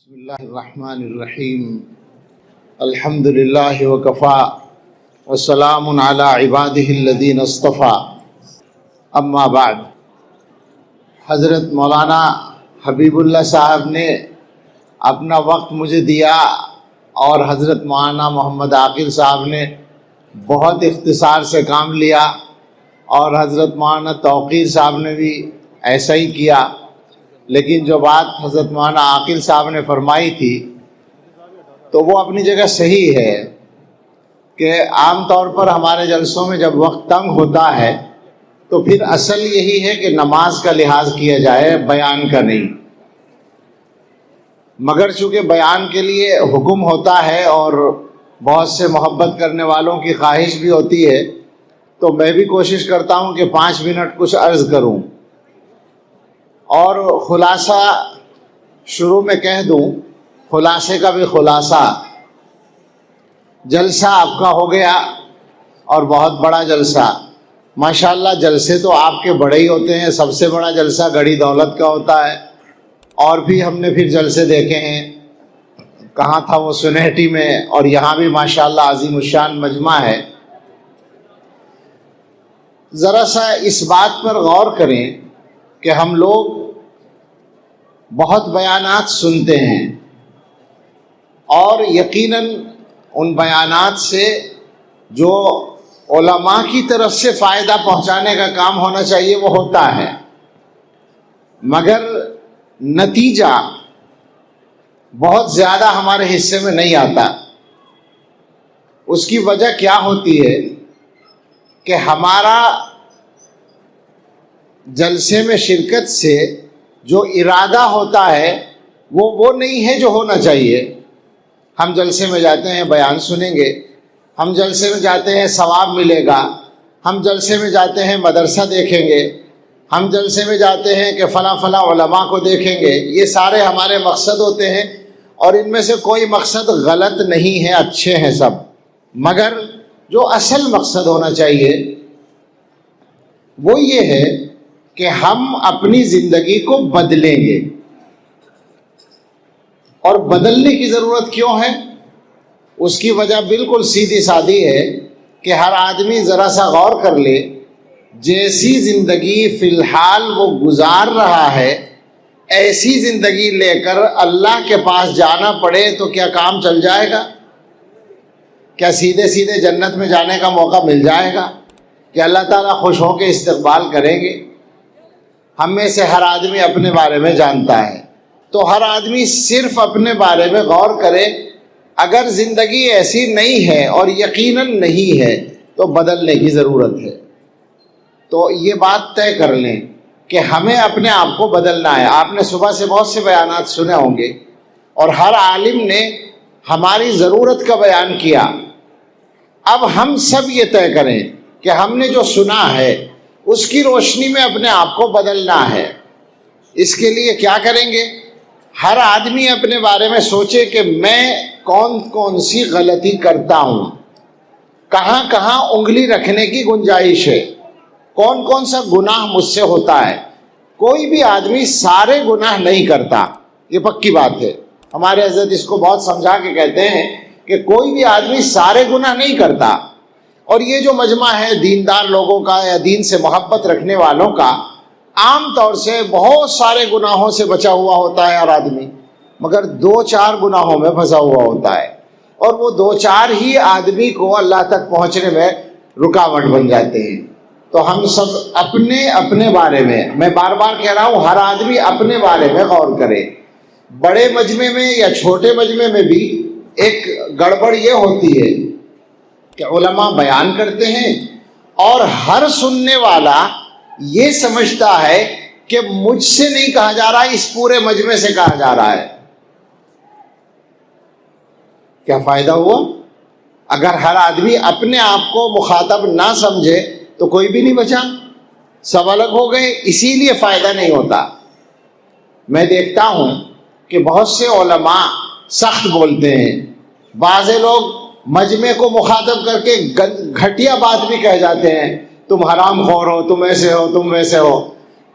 بسم اللہ الرحمن الرحیم الحمد للہ وکفا والسلام علی عبادہ الذین اصطفیٰ اما بعد۔ حضرت مولانا حبیب اللہ صاحب نے اپنا وقت مجھے دیا اور حضرت مولانا محمد عاقل صاحب نے بہت اختصار سے کام لیا اور حضرت مولانا توقیر صاحب نے بھی ایسا ہی کیا، لیکن جو بات حضرت مولانا عاقل صاحب نے فرمائی تھی تو وہ اپنی جگہ صحیح ہے کہ عام طور پر ہمارے جلسوں میں جب وقت تنگ ہوتا ہے تو پھر اصل یہی ہے کہ نماز کا لحاظ کیا جائے، بیان کا نہیں۔ مگر چونکہ بیان کے لیے حکم ہوتا ہے اور بہت سے محبت کرنے والوں کی خواہش بھی ہوتی ہے، تو میں بھی کوشش کرتا ہوں کہ 5 منٹ کچھ عرض کروں اور خلاصہ شروع میں کہہ دوں۔ خلاصے کا بھی خلاصہ، جلسہ آپ کا ہو گیا اور بہت بڑا جلسہ، ماشاءاللہ۔ جلسے تو آپ کے بڑے ہی ہوتے ہیں، سب سے بڑا جلسہ گڑھی دولت کا ہوتا ہے، اور بھی ہم نے پھر جلسے دیکھے ہیں، کہاں تھا وہ سنہٹی میں، اور یہاں بھی ماشاءاللہ عظیم الشان مجمع ہے۔ ذرا سا اس بات پر غور کریں کہ ہم لوگ بہت بیانات سنتے ہیں اور یقیناً ان بیانات سے جو علماء کی طرف سے فائدہ پہنچانے کا کام ہونا چاہیے وہ ہوتا ہے، مگر نتیجہ بہت زیادہ ہمارے حصے میں نہیں آتا۔ اس کی وجہ کیا ہوتی ہے کہ ہمارا جلسے میں شرکت سے جو ارادہ ہوتا ہے وہ نہیں ہے جو ہونا چاہیے۔ ہم جلسے میں جاتے ہیں بیان سنیں گے، ہم جلسے میں جاتے ہیں ثواب ملے گا، ہم جلسے میں جاتے ہیں مدرسہ دیکھیں گے، ہم جلسے میں جاتے ہیں کہ فلاں فلاں علماء کو دیکھیں گے۔ یہ سارے ہمارے مقصد ہوتے ہیں اور ان میں سے کوئی مقصد غلط نہیں ہے، اچھے ہیں سب، مگر جو اصل مقصد ہونا چاہیے وہ یہ ہے کہ ہم اپنی زندگی کو بدلیں گے۔ اور بدلنے کی ضرورت کیوں ہے؟ اس کی وجہ بالکل سیدھی سادی ہے کہ ہر آدمی ذرا سا غور کر لے، جیسی زندگی فی الحال وہ گزار رہا ہے ایسی زندگی لے کر اللہ کے پاس جانا پڑے تو کیا کام چل جائے گا؟ کیا سیدھے سیدھے جنت میں جانے کا موقع مل جائے گا؟ کہ اللہ تعالیٰ خوش ہو کے استقبال کریں گے؟ ہم میں سے ہر آدمی اپنے بارے میں جانتا ہے، تو ہر آدمی صرف اپنے بارے میں غور کرے۔ اگر زندگی ایسی نہیں ہے اور یقیناً نہیں ہے تو بدلنے کی ضرورت ہے۔ تو یہ بات طے کر لیں کہ ہمیں اپنے آپ کو بدلنا ہے۔ آپ نے صبح سے بہت سے بیانات سنے ہوں گے اور ہر عالم نے ہماری ضرورت کا بیان کیا۔ اب ہم سب یہ طے کریں کہ ہم نے جو سنا ہے اس کی روشنی میں اپنے آپ کو بدلنا ہے۔ اس کے لیے کیا کریں گے؟ ہر آدمی اپنے بارے میں سوچے کہ میں کون کون سی غلطی کرتا ہوں، کہاں کہاں انگلی رکھنے کی گنجائش ہے، کون کون سا گناہ مجھ سے ہوتا ہے۔ کوئی بھی آدمی سارے گناہ نہیں کرتا، یہ پکی بات ہے۔ ہمارے حضرت اس کو بہت سمجھا کے کہتے ہیں کہ کوئی بھی آدمی سارے گناہ نہیں کرتا، اور یہ جو مجمع ہے دیندار لوگوں کا یا دین سے محبت رکھنے والوں کا، عام طور سے بہت سارے گناہوں سے بچا ہوا ہوتا ہے ہر آدمی، مگر 2-4 گناہوں میں پھنسا ہوا ہوتا ہے، اور وہ 2-4 ہی آدمی کو اللہ تک پہنچنے میں رکاوٹ بن جاتے ہیں۔ تو ہم سب اپنے اپنے بارے میں بار بار کہہ رہا ہوں، ہر آدمی اپنے بارے میں غور کرے۔ بڑے مجمع میں یا چھوٹے مجمع میں بھی ایک گڑبڑ یہ ہوتی ہے کہ علماء بیان کرتے ہیں اور ہر سننے والا یہ سمجھتا ہے کہ مجھ سے نہیں کہا جا رہا، اس پورے مجمع سے کہا جا رہا ہے۔ کیا فائدہ ہوا؟ اگر ہر آدمی اپنے آپ کو مخاطب نہ سمجھے تو کوئی بھی نہیں بچا، سب الگ ہو گئے، اسی لیے فائدہ نہیں ہوتا۔ میں دیکھتا ہوں کہ بہت سے علماء سخت بولتے ہیں، بعض لوگ مجمع کو مخاطب کر کے گھٹیا بات بھی کہہ جاتے ہیں، تم حرام خور ہو، تم ایسے ہو، تم ویسے ہو،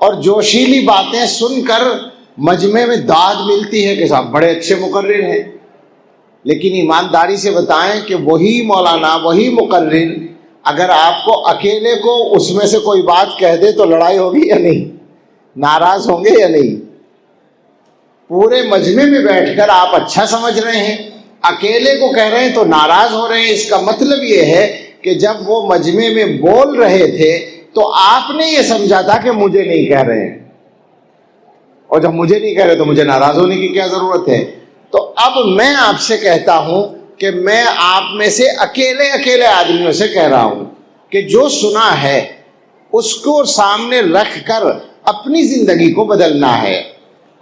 اور جوشیلی باتیں سن کر مجمع میں داد ملتی ہے کہ صاحب بڑے اچھے مقرر ہیں، لیکن ایمانداری سے بتائیں کہ وہی مولانا، وہی مقرر اگر آپ کو اکیلے کو اس میں سے کوئی بات کہہ دے تو لڑائی ہوگی یا نہیں؟ ناراض ہوں گے یا نہیں؟ پورے مجمع میں بیٹھ کر آپ اچھا سمجھ رہے ہیں، اکیلے کو کہہ رہے ہیں تو ناراض ہو رہے ہیں۔ اس کا مطلب یہ ہے کہ جب وہ مجمع میں بول رہے تھے تو آپ نے یہ سمجھا تھا کہ مجھے نہیں کہہ رہے ہیں، اور جب مجھے نہیں کہہ رہے تو مجھے ناراض ہونے کی کیا ضرورت ہے؟ تو اب میں آپ سے کہتا ہوں کہ میں آپ میں سے اکیلے آدمیوں سے کہہ رہا ہوں کہ جو سنا ہے اس کو سامنے رکھ کر اپنی زندگی کو بدلنا ہے۔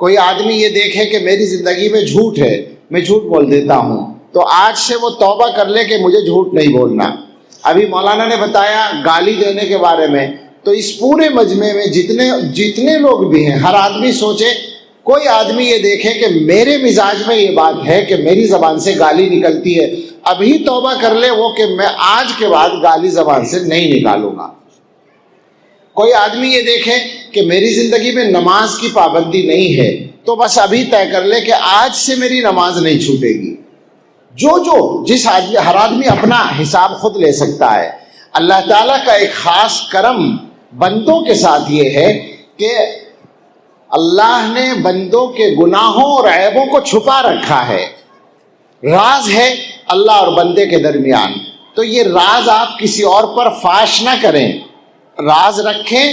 کوئی آدمی یہ دیکھے کہ میری زندگی میں جھوٹ ہے، میں جھوٹ بول دیتا ہوں، تو آج سے وہ توبہ کر لے کہ مجھے جھوٹ نہیں بولنا۔ ابھی مولانا نے بتایا گالی دینے کے بارے میں، تو اس پورے مجمع میں جتنے لوگ بھی ہیں، ہر آدمی سوچے، کوئی آدمی یہ دیکھے کہ میرے مزاج میں یہ بات ہے کہ میری زبان سے گالی نکلتی ہے، ابھی توبہ کر لے وہ کہ میں آج کے بعد گالی زبان سے نہیں نکالوں گا۔ کوئی آدمی یہ دیکھے کہ میری زندگی میں نماز کی پابندی نہیں ہے، تو بس ابھی طے کر لے کہ آج سے میری نماز نہیں چھوٹے گی۔ ہر آدمی اپنا حساب خود لے سکتا ہے۔ اللہ تعالیٰ کا ایک خاص کرم بندوں کے ساتھ یہ ہے کہ اللہ نے بندوں کے گناہوں اور عیبوں کو چھپا رکھا ہے۔ راز ہے اللہ اور بندے کے درمیان، تو یہ راز آپ کسی اور پر فاش نہ کریں، راز رکھیں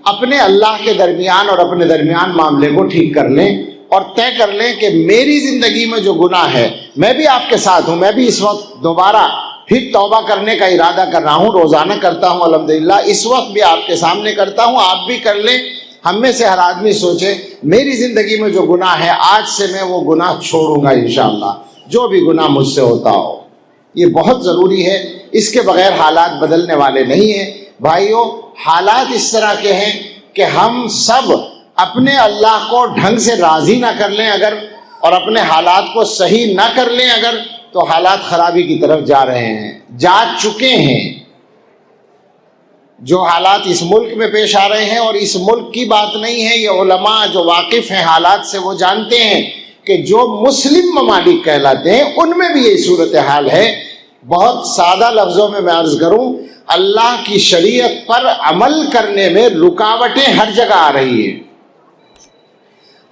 اپنے اللہ کے درمیان، اور اپنے درمیان معاملے کو ٹھیک کر لیں اور طے کر لیں کہ میری زندگی میں جو گناہ ہے، میں بھی آپ کے ساتھ ہوں، میں بھی اس وقت دوبارہ پھر توبہ کرنے کا ارادہ کر رہا ہوں، روزانہ کرتا ہوں الحمدللہ، اس وقت بھی آپ کے سامنے کرتا ہوں، آپ بھی کر لیں۔ ہم میں سے ہر آدمی سوچے میری زندگی میں جو گناہ ہے آج سے میں وہ گناہ چھوڑوں گا انشاءاللہ، جو بھی گناہ مجھ سے ہوتا ہو۔ یہ بہت ضروری ہے، اس کے بغیر حالات بدلنے والے نہیں ہیں۔ بھائیو، حالات اس طرح کے ہیں کہ ہم سب اپنے اللہ کو ڈھنگ سے راضی نہ کر لیں اگر، اور اپنے حالات کو صحیح نہ کر لیں اگر، تو حالات خرابی کی طرف جا رہے ہیں، جا چکے ہیں۔ جو حالات اس ملک میں پیش آ رہے ہیں، اور اس ملک کی بات نہیں ہے، یہ علماء جو واقف ہیں حالات سے وہ جانتے ہیں کہ جو مسلم ممالک کہلاتے ہیں ان میں بھی یہ صورتحال ہے۔ بہت سادہ لفظوں میں عرض کروں، اللہ کی شریعت پر عمل کرنے میں رکاوٹیں ہر جگہ آ رہی ہیں۔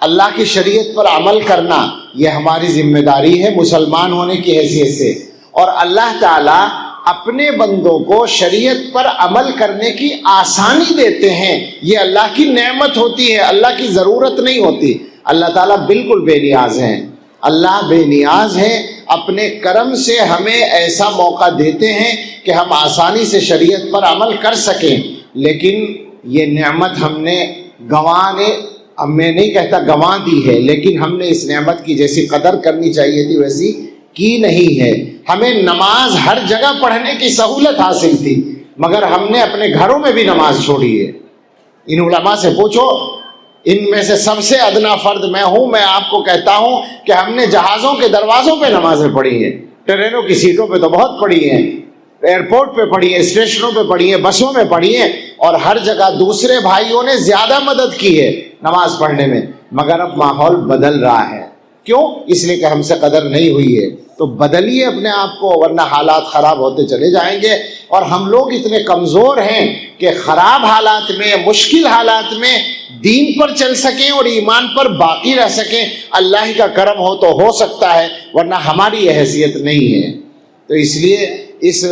اللہ کی شریعت پر عمل کرنا یہ ہماری ذمہ داری ہے مسلمان ہونے کی حیثیت سے، اور اللہ تعالیٰ اپنے بندوں کو شریعت پر عمل کرنے کی آسانی دیتے ہیں۔ یہ اللہ کی نعمت ہوتی ہے، اللہ کی ضرورت نہیں ہوتی۔ اللہ تعالیٰ بالکل بے نیاز ہیں، اللہ بے نیاز ہیں، اپنے کرم سے ہمیں ایسا موقع دیتے ہیں کہ ہم آسانی سے شریعت پر عمل کر سکیں، لیکن یہ نعمت ہم نے میں نہیں کہتا گنوا دی ہے، لیکن ہم نے اس نعمت کی جیسی قدر کرنی چاہیے تھی ویسی کی نہیں ہے۔ ہمیں نماز ہر جگہ پڑھنے کی سہولت حاصل تھی، مگر ہم نے اپنے گھروں میں بھی نماز چھوڑی ہے۔ ان علماء سے پوچھو، ان میں سے سب سے ادنا فرد میں ہوں، میں آپ کو کہتا ہوں کہ ہم نے جہازوں کے دروازوں پہ نمازیں پڑھی ہیں، ٹرینوں کی سیٹوں پہ تو بہت پڑھی ہیں، ایئرپورٹ پہ پڑھی ہیں، اسٹیشنوں پہ پڑھی ہیں، بسوں میں پڑھی ہیں، اور ہر جگہ دوسرے بھائیوں نے زیادہ مدد کی ہے نماز پڑھنے میں، مگر اب ماحول بدل رہا ہے۔ کیوں؟ اس لیے کہ ہم سے قدر نہیں ہوئی ہے۔ تو بدلیے اپنے آپ کو، ورنہ حالات خراب ہوتے چلے جائیں گے، اور ہم لوگ اتنے کمزور ہیں کہ خراب حالات میں، مشکل حالات میں دین پر چل سکیں اور ایمان پر باقی رہ سکیں۔ اللہ ہی کا کرم ہو تو ہو سکتا ہے، ورنہ ہماری یہ حیثیت نہیں ہے۔ تو اس لیے اس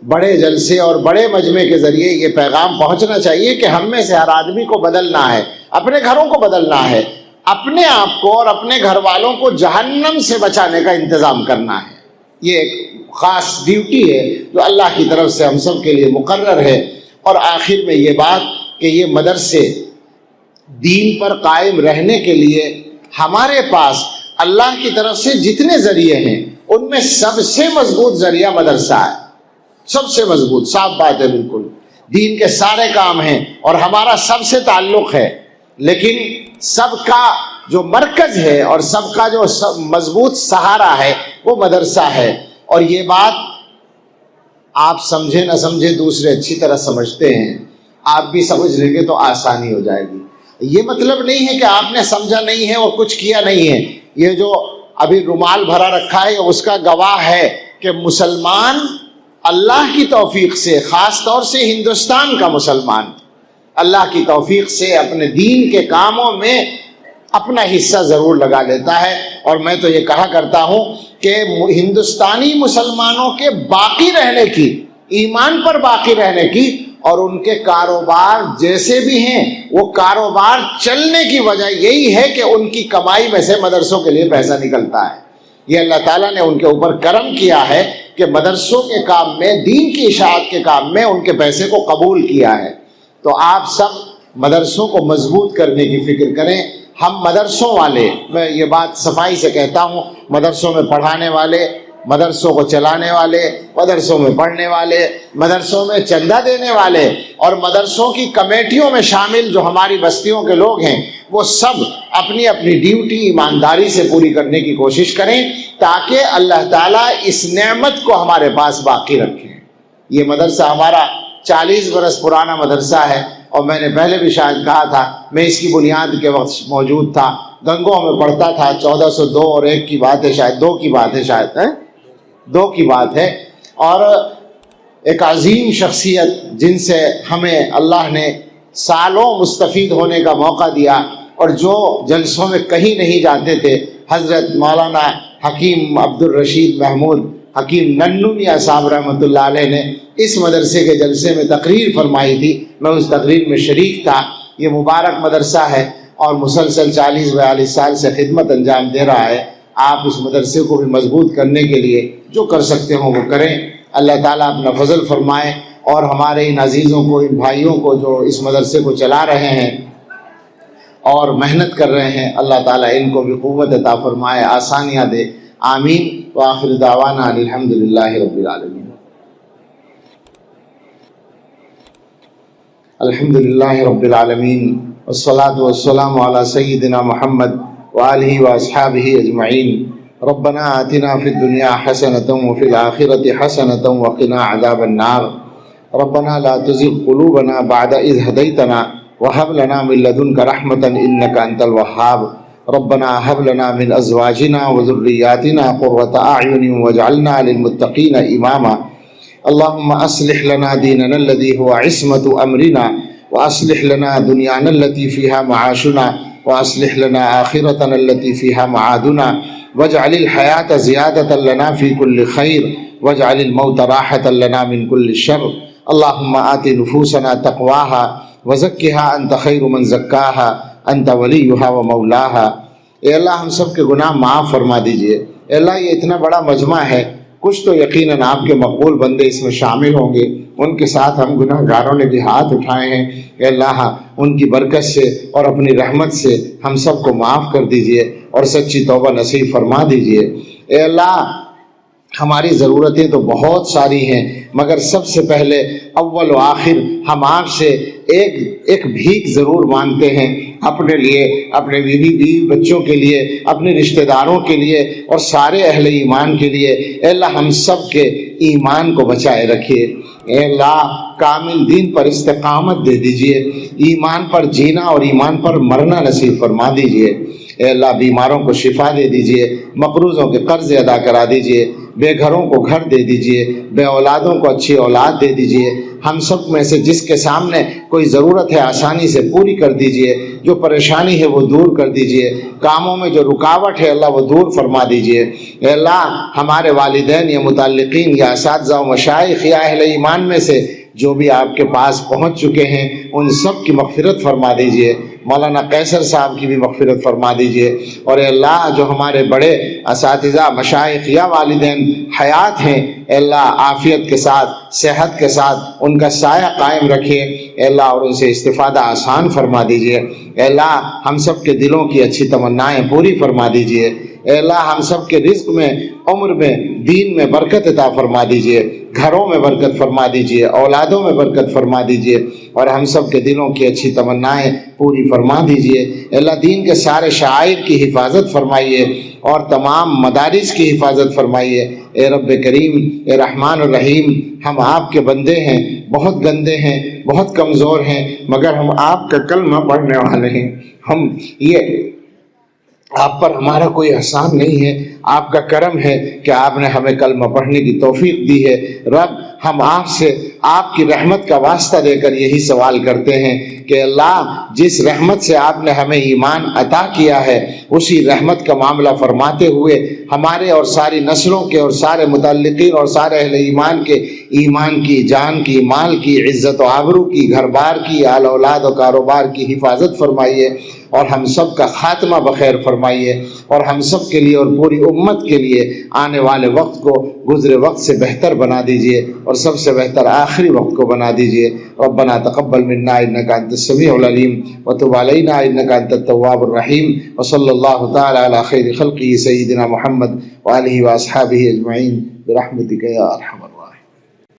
بڑے جلسے اور بڑے مجمع کے ذریعے یہ پیغام پہنچنا چاہیے کہ ہم میں سے ہر آدمی کو بدلنا ہے، اپنے گھروں کو بدلنا ہے، اپنے آپ کو اور اپنے گھر والوں کو جہنم سے بچانے کا انتظام کرنا ہے۔ یہ ایک خاص ڈیوٹی ہے جو اللہ کی طرف سے ہم سب کے لیے مقرر ہے۔ اور آخر میں یہ بات کہ یہ مدرسے دین پر قائم رہنے کے لیے ہمارے پاس اللہ کی طرف سے جتنے ذریعے ہیں ان میں سب سے مضبوط ذریعہ مدرسہ ہے، سب سے مضبوط، صاف بات ہے بالکل۔ دین کے سارے کام ہیں اور ہمارا سب سے تعلق ہے، لیکن سب کا جو مرکز ہے اور سب کا جو مضبوط سہارا ہے وہ مدرسہ ہے۔ اور یہ بات آپ سمجھے نہ سمجھے دوسرے اچھی طرح سمجھتے ہیں، آپ بھی سمجھ لیں گے تو آسانی ہو جائے گی۔ یہ مطلب نہیں ہے کہ آپ نے سمجھا نہیں ہے اور کچھ کیا نہیں ہے. یہ جو ابھی رومال بھرا رکھا ہے اس کا گواہ ہے کہ مسلمان اللہ کی توفیق سے، خاص طور سے ہندوستان کا مسلمان اللہ کی توفیق سے اپنے دین کے کاموں میں اپنا حصہ ضرور لگا لیتا ہے. اور میں تو یہ کہا کرتا ہوں کہ ہندوستانی مسلمانوں کے باقی رہنے کی، ایمان پر باقی رہنے کی، اور ان کے کاروبار جیسے بھی ہیں وہ کاروبار چلنے کی وجہ یہی ہے کہ ان کی کمائی میں سے مدرسوں کے لیے پیسہ نکلتا ہے. یہ اللہ تعالیٰ نے ان کے اوپر کرم کیا ہے کہ مدرسوں کے کام میں، دین کی اشاعت کے کام میں ان کے پیسے کو قبول کیا ہے. تو آپ سب مدرسوں کو مضبوط کرنے کی فکر کریں. ہم مدرسوں والے، میں یہ بات صفائی سے کہتا ہوں، مدرسوں میں پڑھانے والے، مدرسوں کو چلانے والے، مدرسوں میں پڑھنے والے، مدرسوں میں چندہ دینے والے، اور مدرسوں کی کمیٹیوں میں شامل جو ہماری بستیوں کے لوگ ہیں، وہ سب اپنی اپنی ڈیوٹی ایمانداری سے پوری کرنے کی کوشش کریں تاکہ اللہ تعالیٰ اس نعمت کو ہمارے پاس باقی رکھیں. یہ مدرسہ ہمارا 40 برس پرانا مدرسہ ہے، اور میں نے پہلے بھی شاید کہا تھا، میں اس کی بنیاد کے وقت موجود تھا، گنگوں میں پڑھتا تھا. 1402 اور 1 کی بات ہے، شاید 2 کی بات ہے، شاید 2 کی بات ہے. اور ایک عظیم شخصیت جن سے ہمیں اللہ نے سالوں مستفید ہونے کا موقع دیا، اور جو جلسوں میں کہیں نہیں جاتے تھے، حضرت مولانا حکیم عبدالرشید محمود حکیم ننو میاں صاحب رحمۃ اللہ علیہ نے اس مدرسے کے جلسے میں تقریر فرمائی تھی. میں اس تقریر میں شریک تھا. یہ مبارک مدرسہ ہے اور مسلسل 40-42 سال سے خدمت انجام دے رہا ہے. آپ اس مدرسے کو بھی مضبوط کرنے کے لیے جو کر سکتے ہوں وہ کریں. اللہ تعالیٰ اپنا فضل فرمائے، اور ہمارے ان عزیزوں کو، ان بھائیوں کو جو اس مدرسے کو چلا رہے ہیں اور محنت کر رہے ہیں، اللہ تعالیٰ ان کو بھی قوت عطا فرمائے، آسانیاں دے. آمین. وآخر دعوانا الحمد للہ رب العالمین. الحمد للہ رب العالمین، والصلاة والسلام علی سیدنا محمد وآلہ واصحابہ اجمعین. ربنا آتنا فی الدنیا حسنۃ وفی الآخرۃ حسنۃ وقنا عذاب النار. ربنا لا تزغ قلوبنا بعد اذ هدیتنا وهب لنا من لدنک رحمۃ انک انت الوہاب. ربنا هب لنا من ازواجنا وذرياتنا قرة اعین واجعلنا للمتقین اماما. اللهم اصلح لنا ديننا الذي هو عصمة امرنا، واصلح لنا دنيانا التي فيها معاشنا، واصلح لنا آخرتنا التي فيها معادنا، واجعل الحياة زيادة لنا في كل خير، واجعل الموت راحة لنا من كل شر. اللهم آت نفوسنا تقواها وزكها انت خير من زكاها انت وليها ومولاها. اے اللہ ہم سب کے گناہ معاف فرما دیجئے. اے اللہ یہ اتنا بڑا مجمع ہے، کچھ تو یقیناً آپ کے مقبول بندے اس میں شامل ہوں گے، ان کے ساتھ ہم گناہ گاروں نے بھی ہاتھ اٹھائے ہیں. اے اللہ ان کی برکت سے اور اپنی رحمت سے ہم سب کو معاف کر دیجئے اور سچی توبہ نصیب فرما دیجئے. اے اللہ ہماری ضرورتیں تو بہت ساری ہیں، مگر سب سے پہلے اول و آخر ہم آپ سے ایک بھیک ضرور مانگتے ہیں، اپنے لیے، اپنے بیوی بچوں کے لیے، اپنے رشتہ داروں کے لیے اور سارے اہل ایمان کے لیے. اے اللہ ہم سب کے ایمان کو بچائے رکھیے. اے اللہ کامل دین پر استقامت دے دیجئے، ایمان پر جینا اور ایمان پر مرنا نصیب فرما دیجئے. اے اللہ بیماروں کو شفا دے دیجئے، مقروضوں کے قرض ادا کرا دیجئے، بے گھروں کو گھر دے دیجئے، بے اولادوں کو اچھی اولاد دے دیجئے. ہم سب میں سے جس کے سامنے کوئی ضرورت ہے آسانی سے پوری کر دیجئے، جو پریشانی ہے وہ دور کر دیجئے، کاموں میں جو رکاوٹ ہے اللہ وہ دور فرما دیجئے. اے اللہ ہمارے والدین یا متعلقین یا اساتذہ و مشائخ یا اہل ایمان میں سے جو بھی آپ کے پاس پہنچ چکے ہیں ان سب کی مغفرت فرما دیجئے. مولانا قیصر صاحب کی بھی مغفرت فرما دیجئے. اور اے اللہ جو ہمارے بڑے اساتذہ مشائخ یا والدین حیات ہیں، اے اللہ عافیت کے ساتھ، صحت کے ساتھ ان کا سایہ قائم رکھیے. اے اللہ اور ان سے استفادہ آسان فرما دیجئے. اے اللہ ہم سب کے دلوں کی اچھی تمنائیں پوری فرما دیجئے. اے اللہ ہم سب کے رزق میں، عمر میں، دین میں برکت عطا فرما دیجئے، گھروں میں برکت فرما دیجئے، اولادوں میں برکت فرما دیجئے، اور ہم سب کے دلوں کی اچھی تمنائیں پوری فرما دیجئے۔ اللہ دین کے سارے شعائر کی حفاظت فرمائیے اور تمام مدارس کی حفاظت فرمائیے۔ اے رب کریم، اے رحمان الرحیم، ہم آپ کے بندے ہیں، بہت گندے ہیں، بہت کمزور ہیں، مگر ہم آپ کا کلمہ پڑھنے والے ہیں۔ ہم یہ آپ پر ہمارا کوئی احسان نہیں ہے، آپ کا کرم ہے کہ آپ نے ہمیں کلمہ پڑھنے کی توفیق دی ہے۔ رب، ہم آپ سے آپ کی رحمت کا واسطہ دے کر یہی سوال کرتے ہیں کہ اللہ، جس رحمت سے آپ نے ہمیں ایمان عطا کیا ہے، اسی رحمت کا معاملہ فرماتے ہوئے ہمارے اور ساری نسلوں کے اور سارے متعلقین اور سارے اہل ایمان کے ایمان کی، جان کی، مال کی، عزت و آبرو کی، گھر بار کی، آل اولاد و کاروبار کی حفاظت فرمائیے اور ہم سب کا خاتمہ بخیر فرمائیے، اور ہم سب کے لیے اور پوری امت کے لیے آنے والے وقت کو گزرے وقت سے بہتر بنا دیجئے اور سب سے بہتر آخری وقت کو بنا دیجئے۔ ربنا تقبل منا انک انت السمیع العلیم وتب علینا انک انت التواب الرحیم، وصلی اللہ تعالی علی خیر خلقہ سیدنا محمد وآلہ واصحابہ اجمعین برحمتک یا ارحم الراحمین۔